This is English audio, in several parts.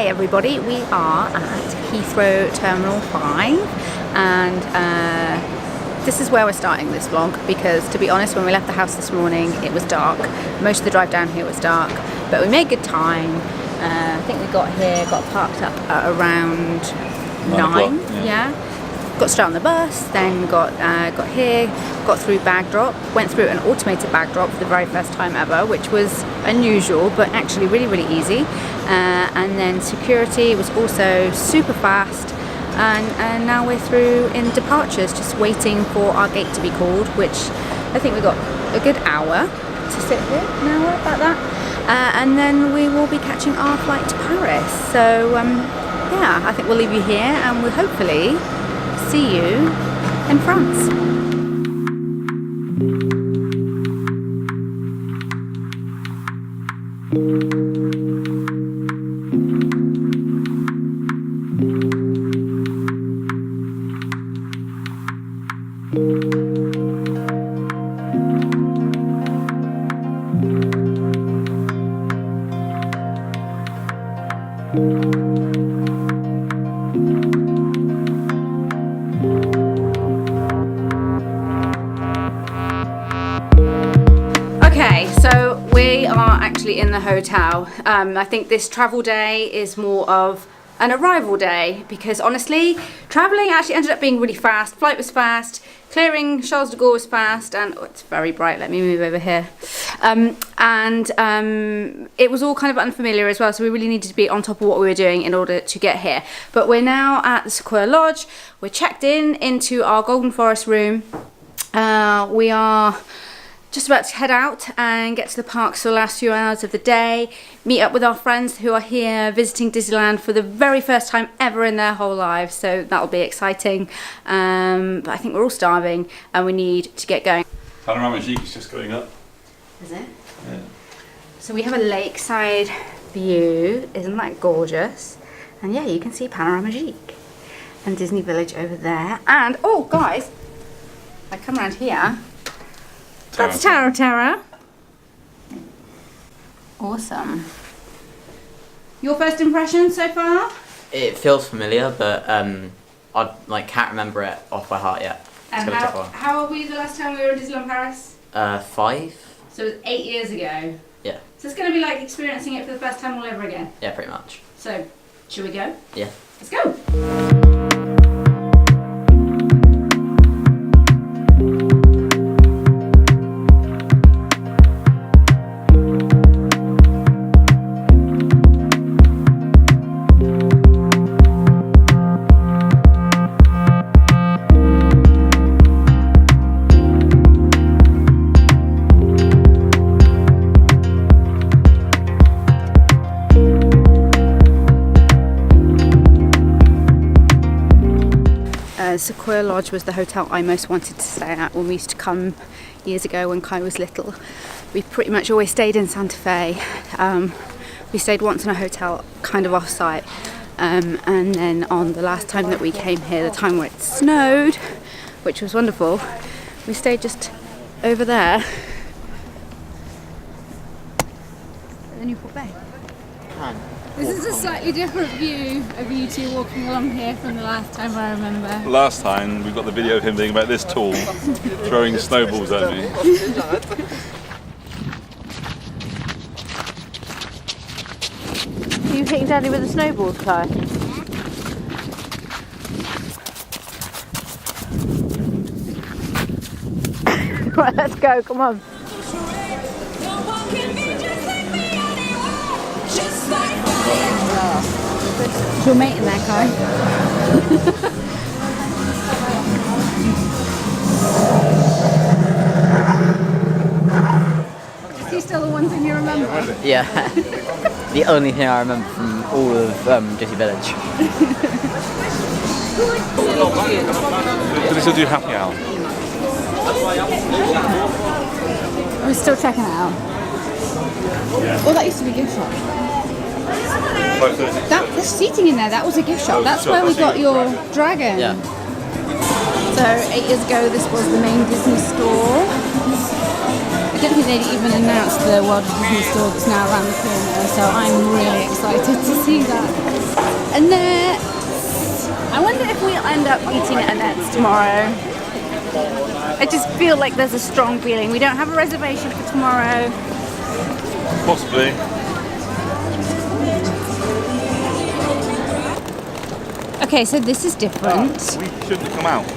Hey everybody, we are at Heathrow Terminal 5 and this is where we're starting this vlog because, to be honest, when we left the house this morning it was dark. Most of the drive down here was dark, but we made good time. I think we got parked up at around 9. Yeah. Got straight on the bus, then got here, got through bag drop, went through an automated bag drop for the very first time ever, which was unusual but actually really easy. And then security was also super fast, and now we're through in departures, just waiting for our gate to be called, which I think we got a good hour to sit here, an hour, about that, and then we will be catching our flight to Paris. So yeah, I think we'll leave you here and we'll hopefully see you in France. So we are actually in the hotel. I think this travel day is more of an arrival day because honestly, traveling actually ended up being really fast. Flight was fast, clearing Charles de Gaulle was fast, and oh, it's very bright. Let me move over here. It was all kind of unfamiliar as well, so we really needed to be on top of what we were doing in order to get here. But we're now at the Sequoia Lodge. We're checked into our Golden Forest room. We are just about to head out and get to the parks for the last few hours of the day, meet up with our friends who are here visiting Disneyland for the very first time ever in their whole lives, so that'll be exciting. But I think we're all starving and we need to get going. Panorama Chic is just going up. Is it? Yeah. So we have a lakeside view, isn't that gorgeous? And yeah, you can see Panorama Chic and Disney Village over there. And oh guys, I come around here. That's Tower of Terror. Awesome. Your first impression so far? It feels familiar, but I can't remember it off by heart yet. And how were we the last time we were in Disneyland Paris? 5. So it was 8 years ago. Yeah. So it's going to be like experiencing it for the first time all over again. Yeah, pretty much. So, should we go? Yeah. Let's go. Sequoia Lodge was the hotel I most wanted to stay at when we used to come years ago when Kai was little. We pretty much always stayed in Santa Fe. We stayed once in a hotel kind of off-site, and then on the last time that we came here, the time where it snowed, which was wonderful, we stayed just over there. The Newport Bay. This is a slightly different view of you two walking along here from the last time I remember. Last time we got the video of him being about this tall, throwing snowballs at me. Do you think Daddy with the snowballs, Kai? Right, let's go, come on. Is your mate in there, Kai? Is he still the one thing you remember? Yeah. The only thing I remember from all of Disney Village. Do they still do happy hour? We're still checking it out. Oh, that used to be a gift shop. There's seating in there, that was a gift shop. That's where we got your dragon. Yeah. So 8 years ago this was the main Disney store. don't think they'd even announced the World of Disney store that's now around the corner, so I'm really excited to see that. Annette! I wonder if we'll end up eating at Annette's tomorrow. I just feel like there's a strong feeling. We don't have a reservation for tomorrow. Possibly. Okay, so this is different. We shouldn't have come out.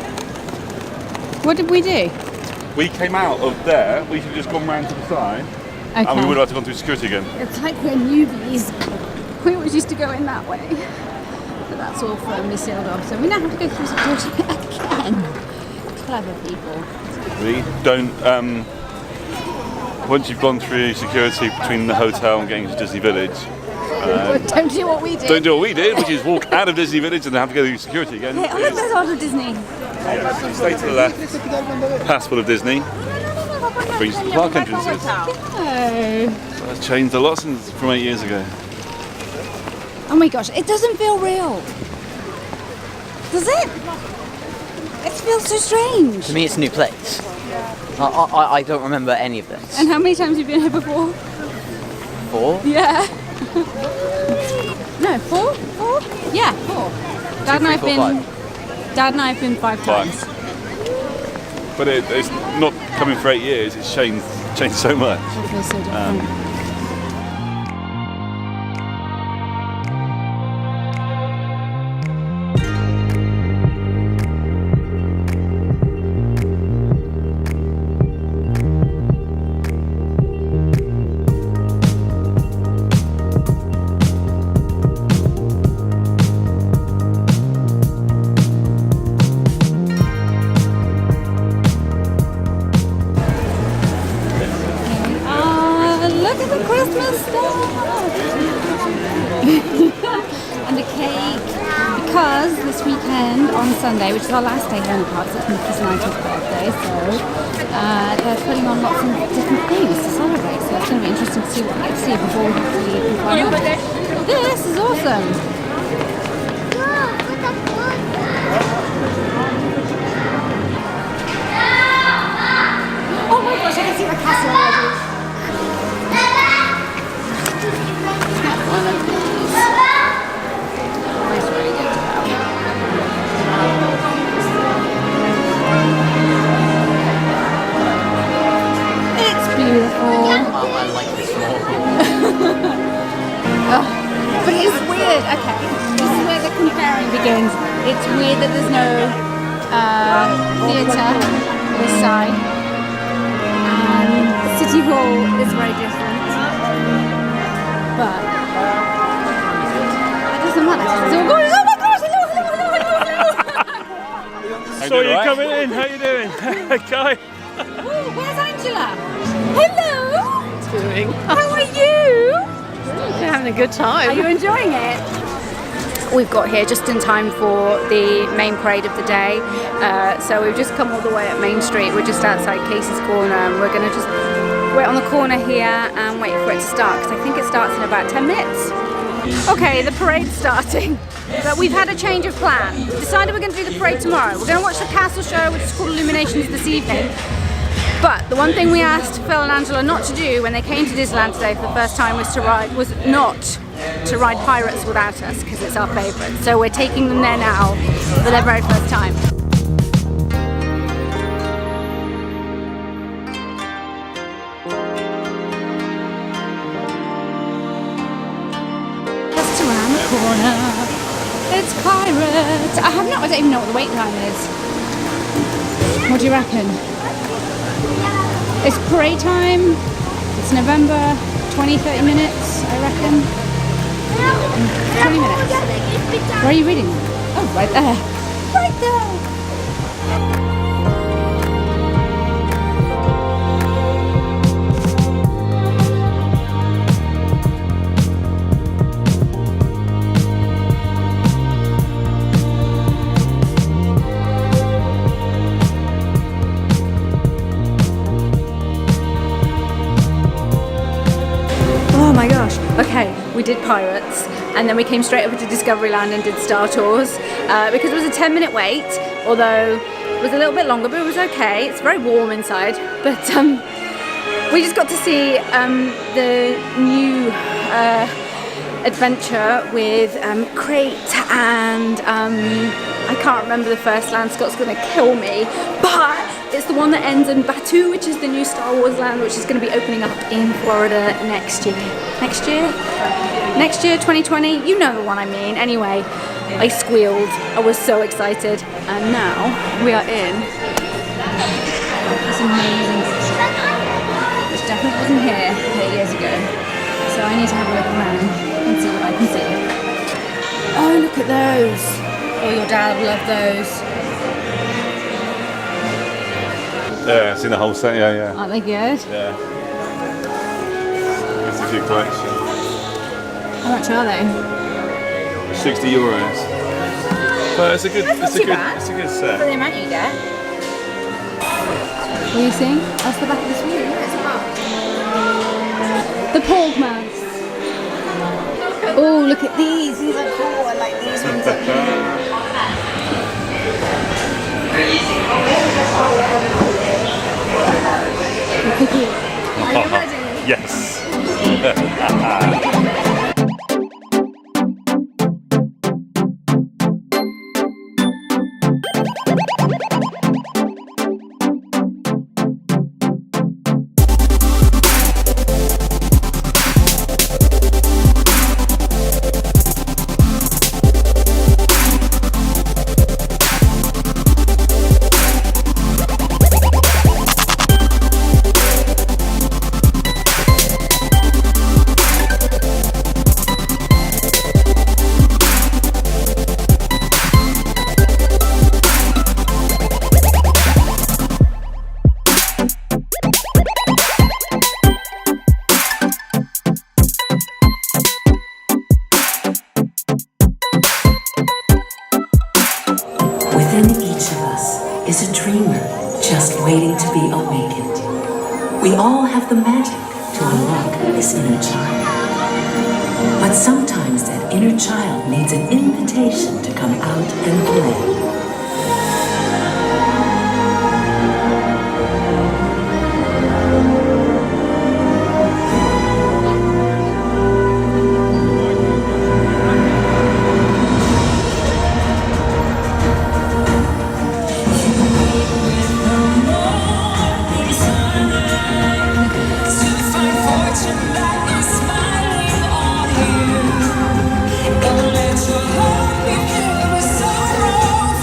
What did we do? We came out of there, we should have just gone round to the side, Okay. and we would have to gone through security again. It's like we're newbies. We always used to go in that way. But that's all firmly sealed off, so we now have to go through security again. Clever people. We don't, once you've gone through security between the hotel and getting to Disney Village, Don't do what we did. don't do what we did, which is walk out of Disney Village and then have to go through security again. Hey, oh look, there's Art of Disney. Yes, stay to the left, pass full of Disney, brings to the park entrances. Oh. So that's changed a lot since from 8 years ago. Oh my gosh, it doesn't feel real. Does it? It feels so strange. To me, it's a new place. I don't remember any of this. And how many times have you been here before? 4? Yeah. No, 4? 4? Yeah, 4. Dad and I have been. Dad and I have been 5 times. But it's not coming for 8 years, it's changed so much. It feels so different. Look at the Christmas stuff! And a cake. Because this weekend on Sunday, which is our last day here in the park, so it's Mickey's 90th birthday, so they're putting on lots of different things to celebrate. So it's going to be interesting to see what we get to see before we have to leave and fly home. This is awesome! Oh my gosh, I can see the castle already! One of these. Nice, really good. It's beautiful. I like this more. Oh, but it's weird. Okay, this is where the comparing begins. It's weird that there's no theatre this side, and City Hall is very different. But it doesn't matter. So we're going. Oh my gosh! Hello, hello, hello, hello, hello. Saw you coming in. How you doing, Kai? Oh, where's Angela? Hello. Doing. How are you? You're having a good time. Are you enjoying it? We've got here just in time for the main parade of the day. So we've just come all the way up Main Street. We're just outside Casey's Corner, and we're going to just wait on the corner here and wait for it to start, because I think it starts in about 10 minutes. Okay, the parade's starting, but we've had a change of plan. We've decided we're going to do the parade tomorrow. We're going to watch the castle show, which is called Illuminations, this evening. But the one thing we asked Phil and Angela not to do when they came to Disneyland today for the first time was not to ride Pirates without us, because it's our favourite. So we're taking them there now for their very first time. Just around the corner, it's Pirates. I don't even know what the wait time is. What do you reckon? It's parade time. It's November, 20-30 minutes, I reckon. 20 minutes. Where are you reading? Oh, right there. Right there. Oh my gosh. Okay, we did Pirates, and then we came straight over to Discoveryland and did Star Tours, because it was a 10-minute wait, although it was a little bit longer, but it was okay. It's very warm inside, but We just got to see the new adventure with Crate and I can't remember the first land. Scott's gonna kill me, but it's the one that ends in Batu, which is the new Star Wars land, which is going to be opening up in Florida next year. Next year, 2020. You know the one I mean. Anyway, I squealed. I was so excited, and now we are in this amazing restaurant, which definitely wasn't here 8 years ago. So I need to have a look around and see what I can see. Oh, look at those! Oh, your dad will love those. Yeah, I've seen the whole set, yeah. Aren't they good? Yeah. It's a good collection. How much are they? €60. But it's a good, That's not too bad. it's a good For set. the amount you get. What are you seeing? That's the back of this wheel. It's the pork mouse. Oh, look at these. These are cool. I like these ones up here. Are you ready? Yes. Within each of us is a dreamer just waiting to be awakened. We all have the magic to unlock this inner child. But sometimes that inner child needs an invitation to come out and play. Don't let your heart be filled with sorrow.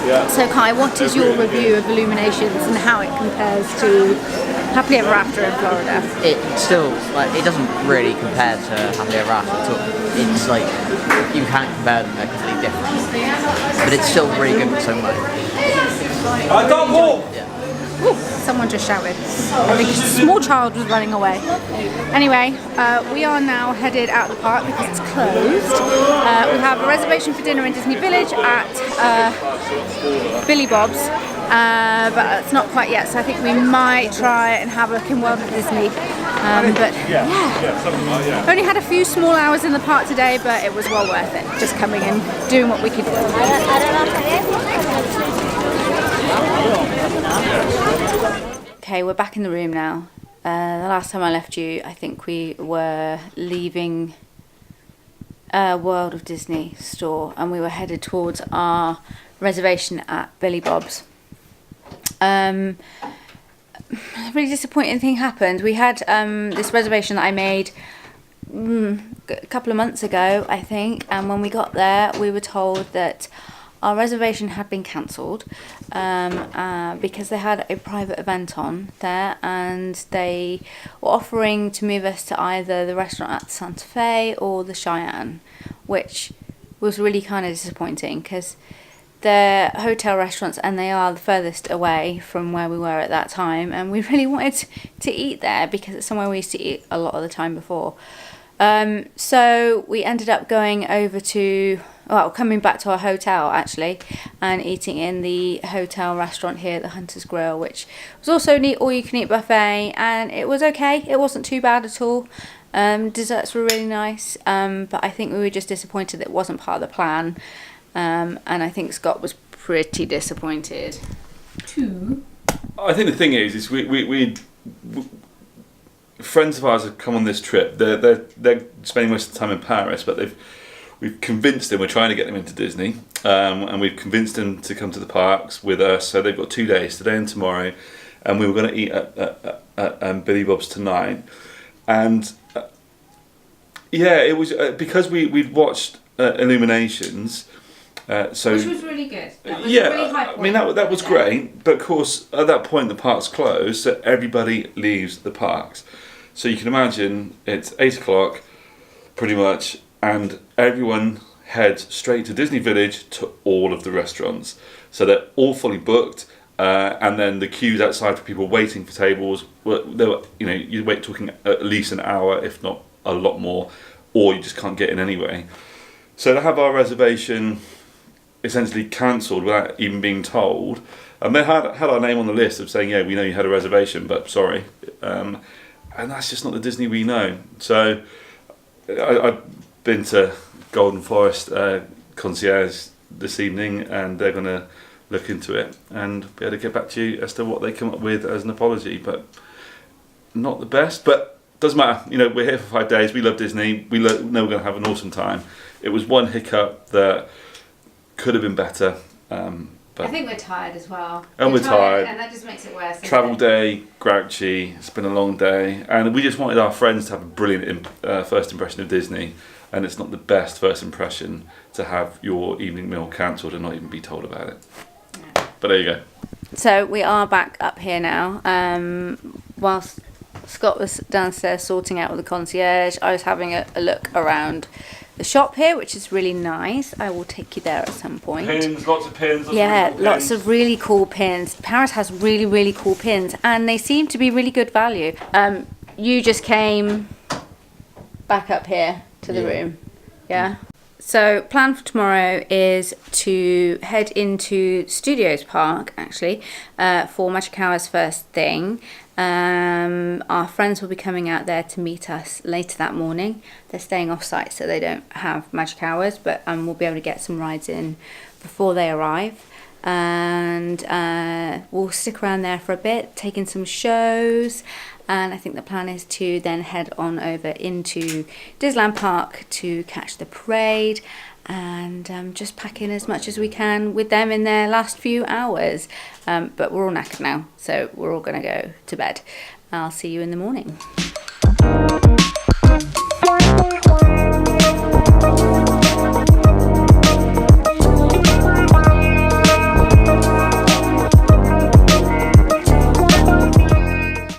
So Kai, what is your review of Illuminations and how it compares to Happily Ever After in Florida? It still, like, it doesn't really compare to Happily Ever After at all. It's like, you can't compare them, they're completely different. But it's still really good for so much. I don't walk! Ooh, someone just shouted. I think a small child was running away. Anyway, we are now headed out of the park because it's closed. We have a reservation for dinner in Disney Village at Billy Bob's, but it's not quite yet, so I think we might try and have a look in World of Disney. But yeah, only had a few small hours in the park today, but it was well worth it. Just coming in, doing what we could do. Okay, we're back in the room now. The last time I left you, I think we were leaving World of Disney store and we were headed towards our reservation at Billy Bob's. A really disappointing thing happened. We had this reservation that I made a couple of months ago, I think, and when we got there we were told that our reservation had been cancelled because they had a private event on there and they were offering to move us to either the restaurant at Santa Fe or the Cheyenne, which was really kind of disappointing because they're hotel restaurants and they are the furthest away from where we were at that time, and we really wanted to eat there because it's somewhere we used to eat a lot of the time before. So we ended up going over to, well, coming back to our hotel actually and eating in the hotel restaurant here at the Hunter's Grill, which was also an all-you-can-eat buffet, and it was okay. It wasn't too bad at all. Desserts were really nice, but I think we were just disappointed that it wasn't part of the plan, and I think Scott was pretty disappointed too. I think the thing is we friends of ours have come on this trip. They're spending most of the time in Paris, but we've convinced them. We're trying to get them into Disney, and we've convinced them to come to the parks with us. So they've got 2 days, today and tomorrow, and we were going to eat at Billy Bob's tonight. And yeah, it was because we'd watched Illuminations. So which was really good. That was yeah, a really high point. I mean that was great, but of course at that point the park's closed, so everybody leaves the parks. So you can imagine it's 8 o'clock, pretty much, and everyone heads straight to Disney Village to all of the restaurants. So they're all fully booked, and then the queues outside for people waiting for tables. You wait talking at least an hour, if not a lot more, or you just can't get in anyway. So to have our reservation essentially cancelled without even being told, and they had our name on the list of saying, yeah, we know you had a reservation, but sorry, and that's just not the Disney we know. So I've been to Golden Forest concierge this evening, and they're going to look into it and be able to get back to you as to what they come up with as an apology. But not the best, but doesn't matter. We're here for 5 days. We love Disney. We know we're going to have an awesome time. It was one hiccup that could have been better, but I think we're tired as well. And we're tired, and that just makes it worse. Travel day, grouchy. It's been a long day, and we just wanted our friends to have a brilliant first impression of Disney. And it's not the best first impression to have your evening meal cancelled and not even be told about it. Yeah. But there you go. So we are back up here now. Whilst Scott was downstairs sorting out with the concierge, I was having a look around the shop here, which is really nice. I will take you there at some point. Pins, lots of pins. Lots of really cool pins. Paris has really, really cool pins, and they seem to be really good value. You just came back up here to the room. Yeah. So plan for tomorrow is to head into Studios Park actually for Magic Hour's first thing. Our friends will be coming out there to meet us later that morning. They're staying off site, so they don't have Magic Hours, but we'll be able to get some rides in before they arrive. And we'll stick around there for a bit, taking some shows, and I think the plan is to then head on over into Disneyland Park to catch the parade and just pack in as much as we can with them in their last few hours. But we're all knackered now, so we're all going to go to bed. I'll see you in the morning.